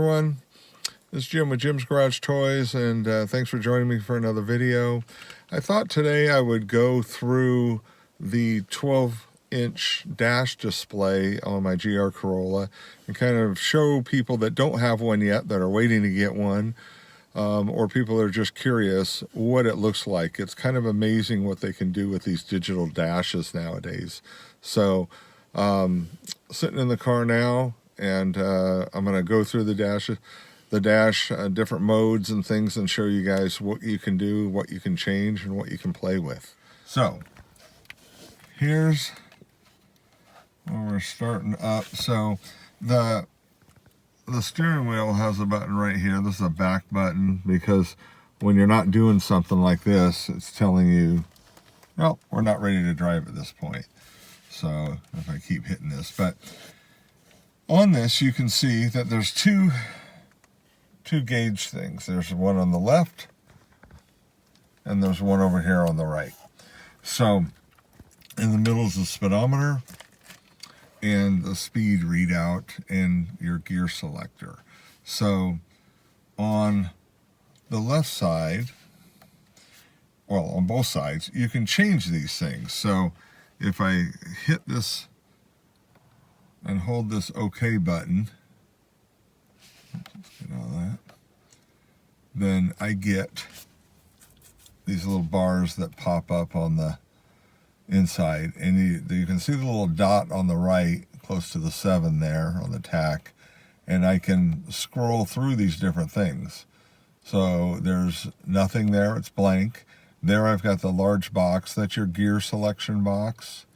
everyone. This is Jim with Jim's Garage Toys, and thanks for joining me for another video. I thought today I would go through the 12-inch dash display on my GR Corolla and kind of show people that don't have one yet, that are waiting to get one, or people that are just curious what it looks like. It's kind of amazing what they can do with these digital dashes nowadays. So, sitting in the car now, and I'm going to go through the dash, different modes and things, and show you guys what you can do, what you can change, and what you can play with. So here's where we're starting up. So the steering wheel has a button right here. This is a back button, because when you're not doing something like this, it's telling you, well, we're not ready to drive at this point. So if I keep hitting this, but on this you can see that there's two gauge things. There's one on the left and there's one over here on the right. So in the middle is the speedometer and the speed readout and your gear selector. So on the left side, well, on both sides, you can change these things. So if I hit this and hold this OK button, let's get all that, then I get these little bars that pop up on the inside, and you can see the little dot on the right close to the 7 there on the tack, and I can scroll through these different things. So there's nothing there, it's blank. There I've got the large box, that's your gear selection box.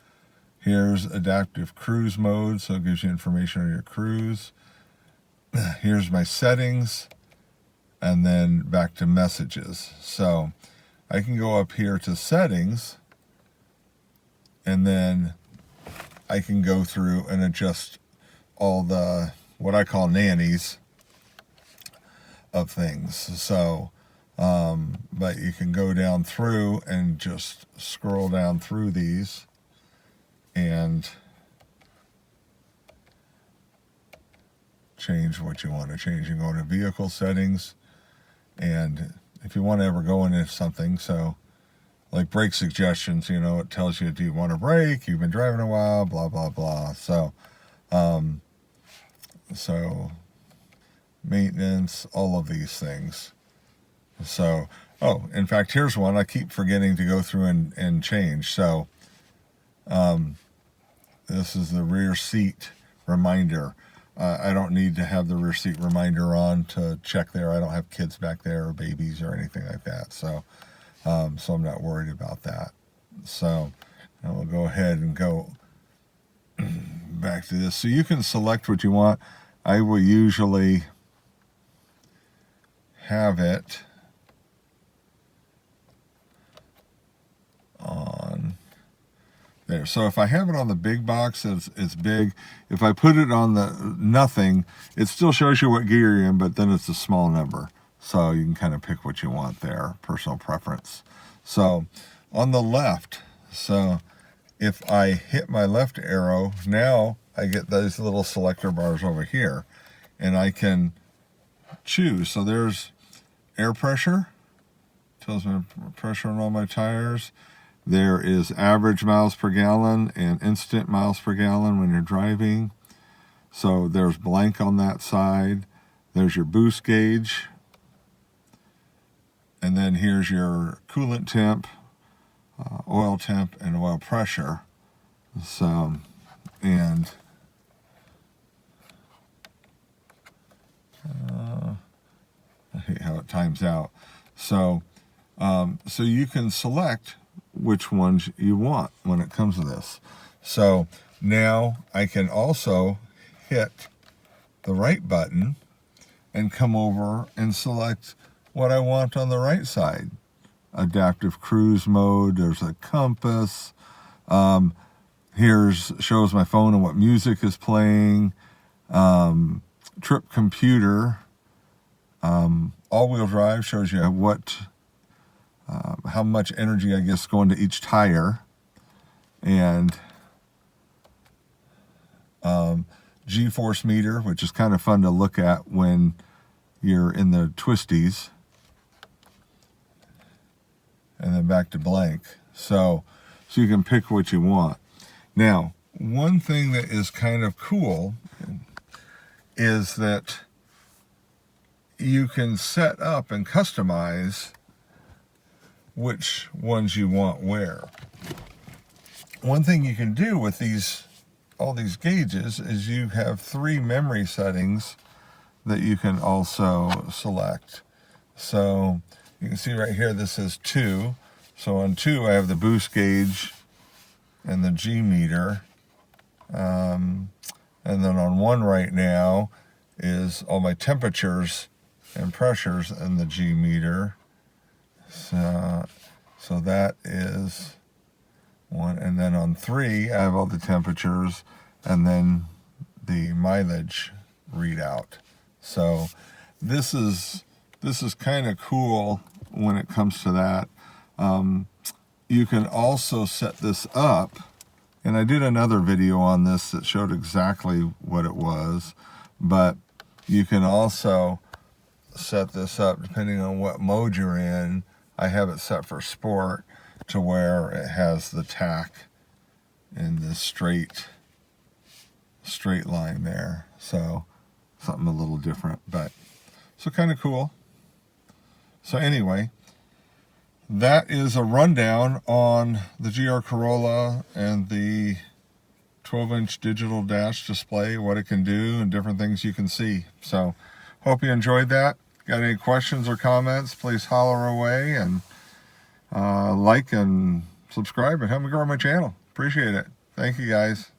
Here's adaptive cruise mode, so it gives you information on your cruise. Here's my settings, and then back to messages. So I can go up here to settings, and then I can go through and adjust all the, what I call nannies of things. So, but you can go down through and just scroll down through these and change what you want to change. You can go into vehicle settings, and if you want to ever go into something, so like brake suggestions, you know, it tells you, do you want to brake? You've been driving a while, blah, blah, blah. So, so maintenance, all of these things. So, oh, in fact, here's one I keep forgetting to go through and change. So, this is the rear seat reminder. I don't need to have the rear seat reminder on to check there. I don't have kids back there or babies or anything like that. So, so I'm not worried about that. So I will go ahead and go back to this. So you can select what you want. I will usually have it on there. So if I have it on the big box, it's big. If I put it on the nothing, it still shows you what gear you're in, but then it's a small number. So you can kind of pick what you want there, personal preference. So on the left, so if I hit my left arrow, now I get those little selector bars over here, and I can choose. So there's air pressure, tells me pressure on all my tires. There is average miles per gallon and instant miles per gallon when you're driving. So there's blank on that side. There's your boost gauge. And then here's your coolant temp, oil temp, and oil pressure. So, and I hate how it times out. So, so you can select which ones you want when it comes to this. So now I can also hit the right button and come over and select what I want on the right side. Adaptive cruise mode, there's a compass, here's shows my phone and what music is playing, trip computer, all-wheel drive shows you what how much energy I guess going to each tire, and G-force meter, which is kind of fun to look at when you're in the twisties. And then back to blank. So you can pick what you want. Now, one thing that is kind of cool is that you can set up and customize which ones you want where. One thing you can do with all these gauges is you have 3 memory settings that you can also select. So you can see right here this is 2. So on 2 I have the boost gauge and the G meter. And then on 1 right now is all my temperatures and pressures and the G meter. So that is 1. And then on 3 I have all the temperatures and then the mileage readout. So this is kind of cool when it comes to that. You can also set this up, and I did another video on this that showed exactly what it was, but you can also set this up depending on what mode you're in. I have it set for sport to where it has the tack in this straight line there. So something a little different, but so kind of cool. So anyway, that is a rundown on the GR Corolla and the 12-inch digital dash display, what it can do and different things you can see. So hope you enjoyed that. Got any questions or comments, please holler away, and like and subscribe and help me grow my channel. Appreciate it. Thank you guys.